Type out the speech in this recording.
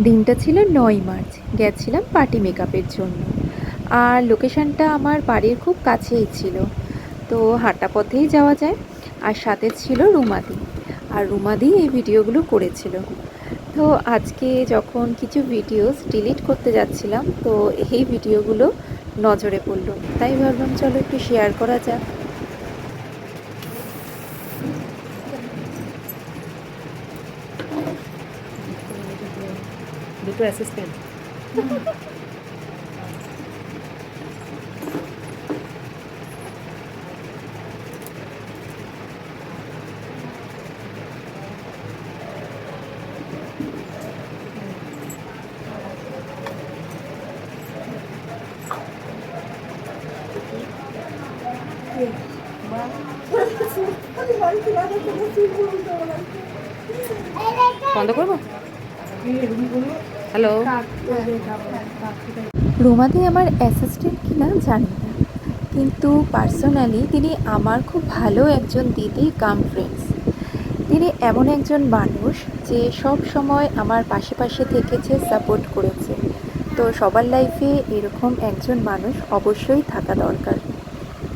দিনটা ছিল ৯ মার্চ। গেছিলাম পার্টি মেকআপের জন্য। আর লোকেশনটা আমার বাড়ির খুব কাছেই ছিল, তো হাঁটা পথেই যাওয়া যায়। আর সাথে ছিল রুমাদি, আর রুমাদি এই ভিডিওগুলো করেছিল। তো আজকে যখন কিছু ভিডিওস ডিলিট করতে যাচ্ছিলাম, তো এই ভিডিওগুলো নজরে পড়লো, তাই ভাবলাম চলো একটু শেয়ার করা যাক। দুটো অ্যাসিস্ট্যান্ট। বন্ধ করবো? হ্যালো। রুমাদি আমার অ্যাসিস্ট্যান্ট কিনা জানি না, কিন্তু পার্সোনালি তিনি আমার খুব ভালো একজন দিদি কাম ফ্রেন্ডস। তিনি এমন একজন মানুষ যে সব সময় আমার পাশে পাশে থেকেছে, সাপোর্ট করেছে। তো সবার লাইফে এরকম একজন মানুষ অবশ্যই থাকা দরকার।